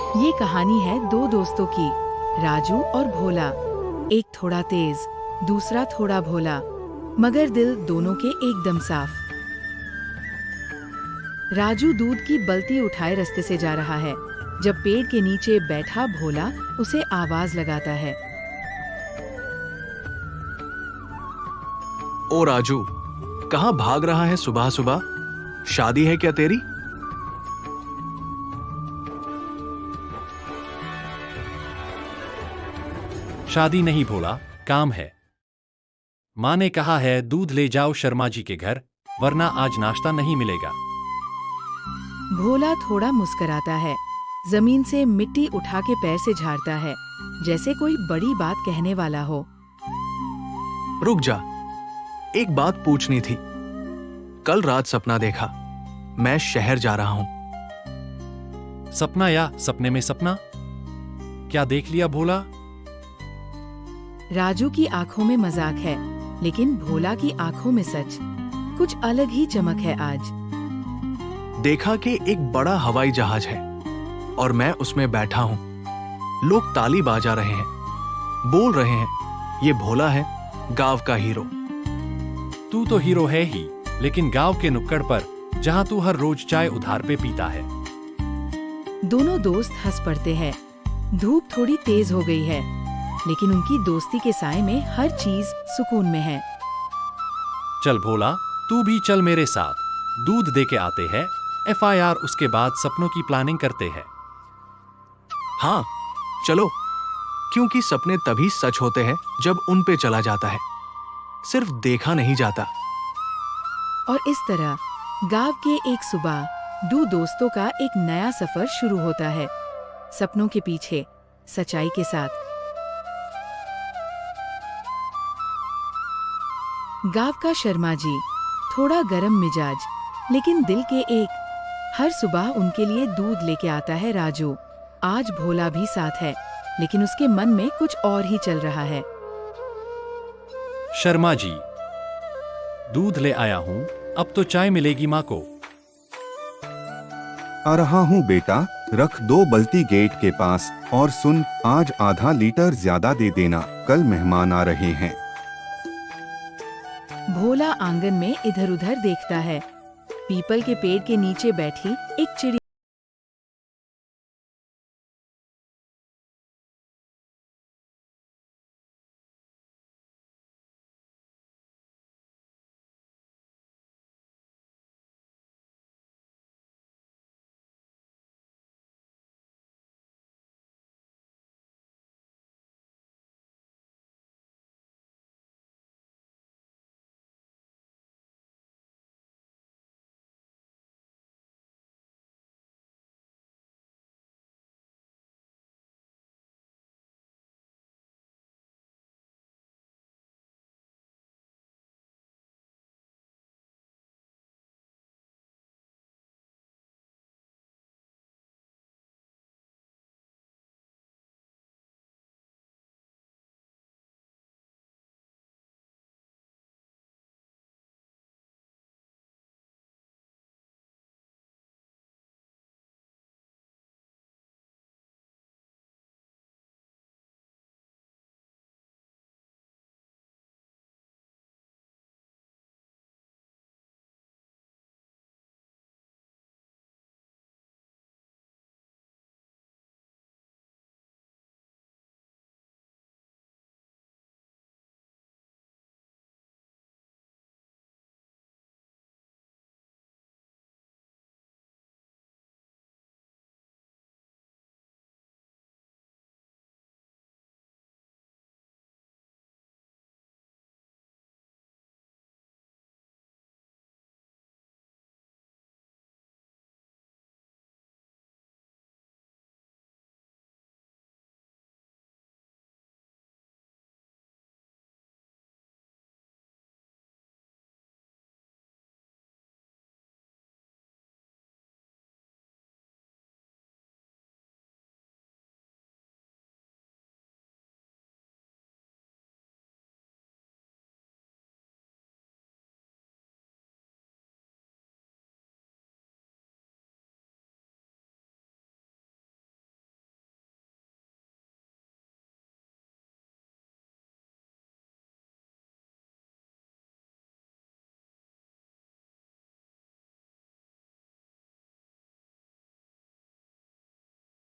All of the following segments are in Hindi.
ये कहानी है दो दोस्तों की, राजू और भोला। एक थोड़ा तेज, दूसरा थोड़ा भोला, मगर दिल दोनों के एकदम साफ। राजू दूध की बल्टी उठाए रास्ते से जा रहा है, जब पेड़ के नीचे बैठा भोला उसे आवाज लगाता है। ओ राजू, कहाँ भाग रहा है सुबह सुबह? शादी है क्या तेरी? शादी नहीं भोला, काम है। माँ ने कहा है दूध ले जाओ शर्मा जी के घर, वरना आज नाश्ता नहीं मिलेगा। भोला थोड़ा मुस्कुराता है, जमीन से मिट्टी उठा के पैर से झाड़ता है, जैसे कोई बड़ी बात कहने वाला हो। रुक जा, एक बात पूछनी थी। कल रात सपना देखा, मैं शहर जा रहा हूं। सपना या सपने में सपना? क्या देख लिया भोला? राजू की आंखों में मजाक है, लेकिन भोला की आंखों में सच। कुछ अलग ही चमक है आज। देखा कि एक बड़ा हवाई जहाज है और मैं उसमें बैठा हूं। लोग ताली बजा रहे हैं, बोल रहे हैं, ये भोला है, गांव का हीरो। तू तो हीरो है ही, लेकिन गांव के नुक्कड़ पर, जहां तू हर रोज चाय उधार पे पीता है। दोनों दोस्त हंस पड़ते हैं। धूप थोड़ी तेज हो गई है, लेकिन उनकी दोस्ती के साए में हर चीज सुकून में है। चल भोला, तू भी चल मेरे साथ। दूध दे के आते हैं, FIR उसके बाद सपनों की प्लानिंग करते हैं। हाँ, चलो, क्योंकि सपने तभी सच होते हैं जब उन पे चला जाता है, सिर्फ देखा नहीं जाता। और इस तरह गांव के एक सुबह दो दोस्तों का एक नया सफर शुरू होता है, सपनों के पीछे, सच्चाई के साथ। गांव का शर्मा जी थोड़ा गरम मिजाज, लेकिन दिल के एक। हर सुबह उनके लिए दूध लेके आता है राजू। आज भोला भी साथ है, लेकिन उसके मन में कुछ और ही चल रहा है। शर्मा जी, दूध ले आया हूं, अब तो चाय मिलेगी माँ को। आ रहा हूँ बेटा, रख दो बल्टी गेट के पास, और सुन, आज आधा लीटर ज्यादा दे देना, कल मेहमान आ रहे हैं। भोला आंगन में इधर उधर देखता है। पीपल के पेड़ के नीचे बैठी एक चिड़िया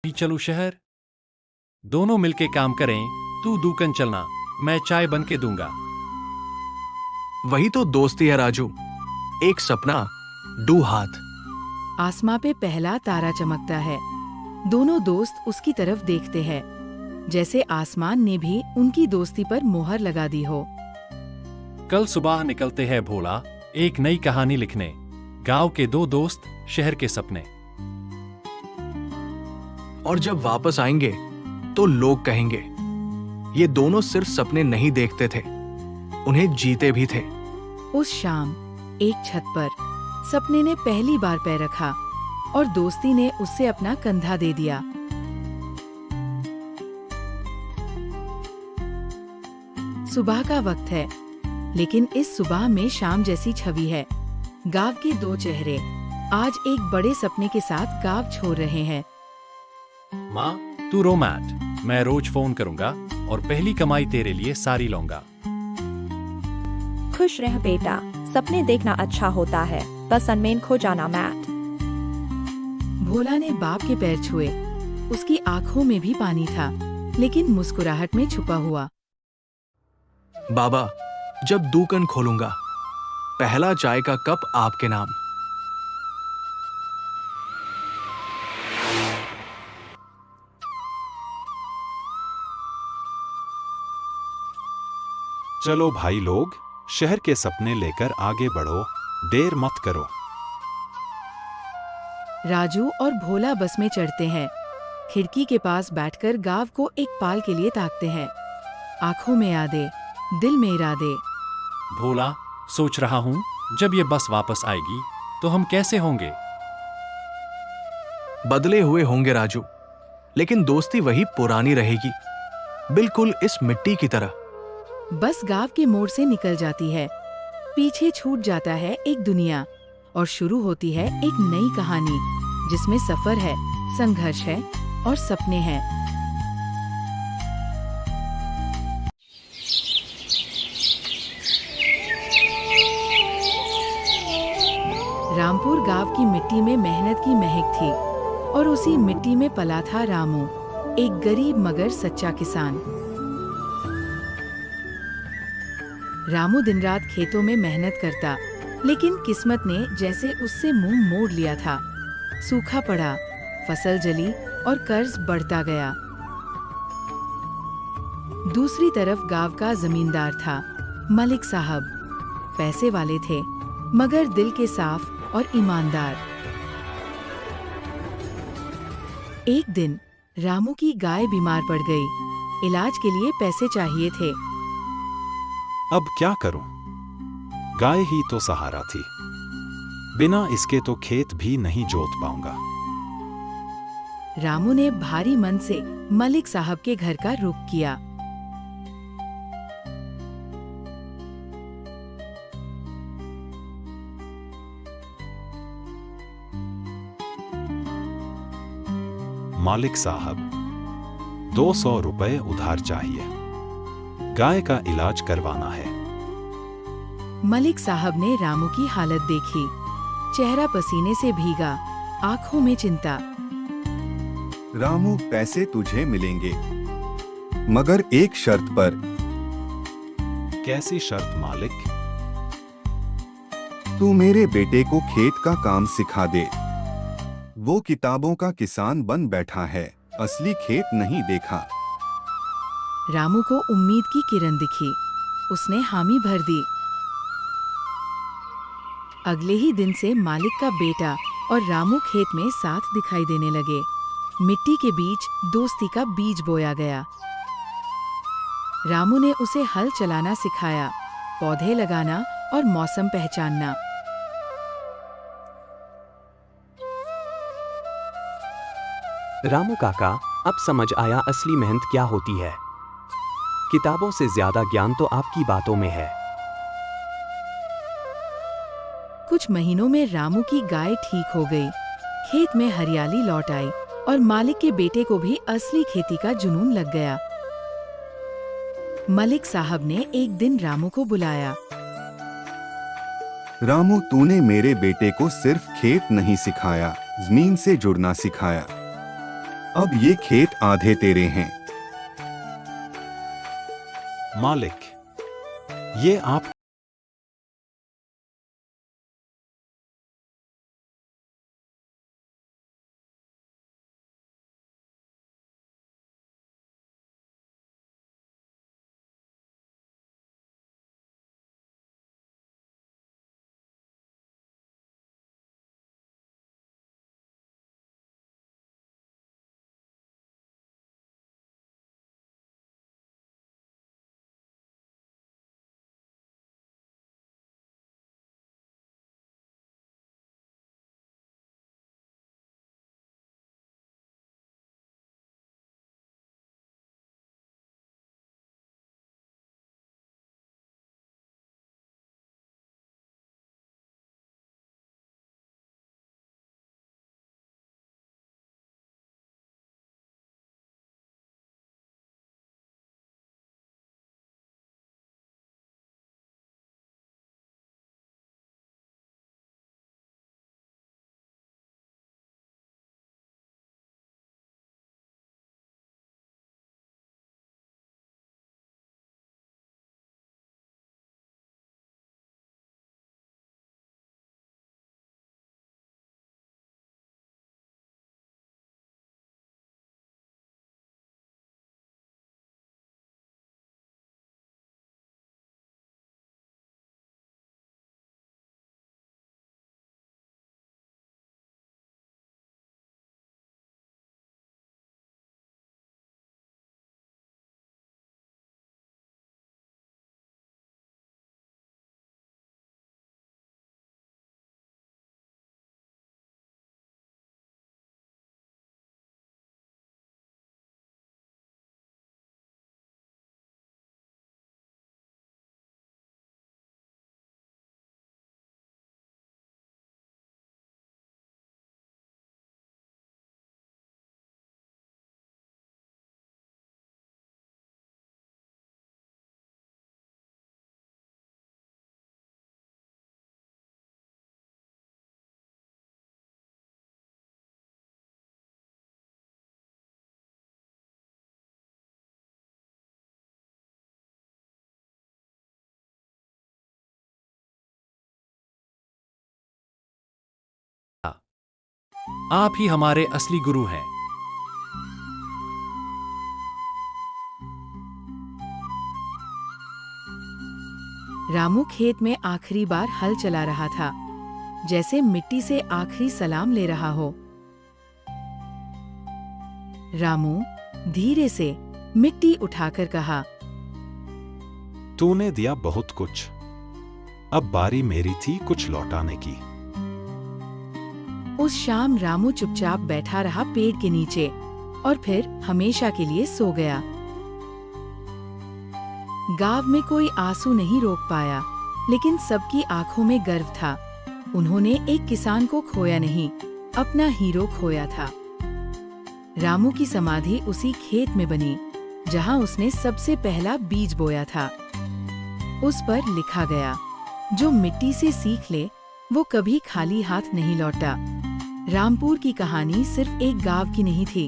भी चलूं शहर? दोनों मिलके काम करें। तू दुकान चलना, मैं चाय बन के दूंगा। वही तो दोस्ती है राजू, एक सपना, दो हाथ। आसमां पे पहला तारा चमकता है। दोनों दोस्त उसकी तरफ देखते हैं, जैसे आसमान ने भी उनकी दोस्ती पर मोहर लगा दी हो। कल सुबह निकलते हैं भोला, एक नई कहानी लिखने। गांव के दो दोस्त, शहर के सपने। और जब वापस आएंगे तो लोग कहेंगे ये दोनों सिर्फ सपने नहीं देखते थे, उन्हें जीते भी थे। उस शाम एक छत पर सपने ने पहली बार पैर रखा और दोस्ती ने उससे अपना कंधा दे दिया। सुबह का वक्त है, लेकिन इस सुबह में शाम जैसी छवि है। गांव के दो चेहरे आज एक बड़े सपने के साथ गांव छोड़ रहे हैं। माँ, तू रो मत, मैं रोज फोन करूंगा और पहली कमाई तेरे लिए सारी लाऊंगा। खुश रह बेटा, सपने देखना अच्छा होता है, बस अनमेन खो जाना मत। भोला ने बाप के पैर छुए। उसकी आंखों में भी पानी था, लेकिन मुस्कुराहट में छुपा हुआ। बाबा, जब दुकान खोलूंगा पहला चाय का कप आपके नाम। चलो भाई लोग, शहर के सपने लेकर आगे बढ़ो, देर मत करो। राजू और भोला बस में चढ़ते हैं। खिड़की के पास बैठकर गांव को एक पाल के लिए ताकते हैं। आंखों में यादें, दिल में इरादे। भोला, सोच रहा हूँ जब ये बस वापस आएगी तो हम कैसे होंगे? बदले हुए होंगे राजू, लेकिन दोस्ती वही पुरानी रहेगी, बिल्कुल इस मिट्टी की तरह। बस गांव के मोड़ से निकल जाती है। पीछे छूट जाता है एक दुनिया और शुरू होती है एक नई कहानी, जिसमें सफर है, संघर्ष है और सपने हैं। रामपुर गांव की मिट्टी में मेहनत की महक थी और उसी मिट्टी में पला था रामू, एक गरीब मगर सच्चा किसान। रामू दिन रात खेतों में मेहनत करता, लेकिन किस्मत ने जैसे उससे मुंह मोड़ लिया था। सूखा पड़ा, फसल जली और कर्ज बढ़ता गया। दूसरी तरफ गांव का जमींदार था मलिक साहब। पैसे वाले थे, मगर दिल के साफ और ईमानदार। एक दिन रामू की गाय बीमार पड़ गई। इलाज के लिए पैसे चाहिए थे। अब क्या करूं? गाय ही तो सहारा थी, बिना इसके तो खेत भी नहीं जोत पाऊंगा। रामू ने भारी मन से मलिक साहब के घर का रुख किया। मालिक साहब, 200 रुपए उधार चाहिए, गाय का इलाज करवाना है। मलिक साहब ने रामू की हालत देखी। चेहरा पसीने से भीगा, आंखों में चिंता। रामू, पैसे तुझे मिलेंगे, मगर एक शर्त पर। कैसी शर्त मालिक? तू मेरे बेटे को खेत का काम सिखा दे। वो किताबों का किसान बन बैठा है, असली खेत नहीं देखा। रामू को उम्मीद की किरण दिखी। उसने हामी भर दी। अगले ही दिन से मालिक का बेटा और रामू खेत में साथ दिखाई देने लगे। मिट्टी के बीच दोस्ती का बीज बोया गया। रामू ने उसे हल चलाना सिखाया, पौधे लगाना और मौसम पहचानना। रामू काका, अब समझ आया असली मेहनत क्या होती है। किताबों से ज्यादा ज्ञान तो आपकी बातों में है। कुछ महीनों में रामू की गाय ठीक हो गई। खेत में हरियाली लौट आई और मालिक के बेटे को भी असली खेती का जुनून लग गया। मलिक साहब ने एक दिन रामू को बुलाया। रामू, तूने मेरे बेटे को सिर्फ खेत नहीं सिखाया, जमीन से जुड़ना सिखाया। अब ये खेत आधे तेरे हैं। मालिक, ये आप आप ही हमारे असली गुरु हैं। रामू खेत में आखिरी बार हल चला रहा था, जैसे मिट्टी से आखिरी सलाम ले रहा हो। रामू धीरे से मिट्टी उठाकर कहा, तूने दिया बहुत कुछ, अब बारी मेरी थी कुछ लौटाने की। उस शाम रामू चुपचाप बैठा रहा पेड़ के नीचे और फिर हमेशा के लिए सो गया। गांव में कोई आंसू नहीं रोक पाया, लेकिन सबकी आंखों में गर्व था। उन्होंने एक किसान को खोया नहीं, अपना हीरो खोया था। रामू की समाधि उसी खेत में बनी, जहां उसने सबसे पहला बीज बोया था। उस पर लिखा गया, जो मिट्टी से सीख ले वो कभी खाली हाथ नहीं लौटा। रामपुर की कहानी सिर्फ एक गांव की नहीं थी,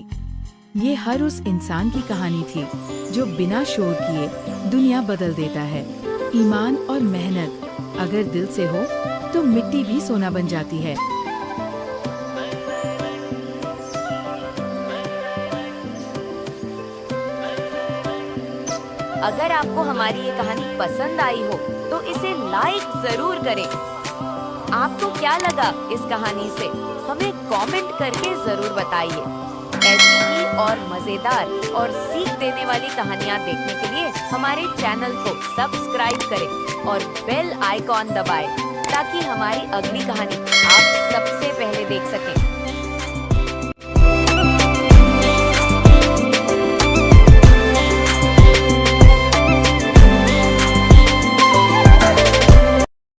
ये हर उस इंसान की कहानी थी जो बिना शोर किए दुनिया बदल देता है। ईमान और मेहनत अगर दिल से हो तो मिट्टी भी सोना बन जाती है। अगर आपको हमारी ये कहानी पसंद आई हो तो इसे लाइक जरूर करें। आपको क्या लगा इस कहानी से, हमें कमेंट करके जरूर बताइए। ऐसी ही और मजेदार और सीख देने वाली कहानियाँ देखने के लिए हमारे चैनल को सब्सक्राइब करें और बेल आइकॉन दबाएं, ताकि हमारी अगली कहानी आप सबसे पहले देख सकें।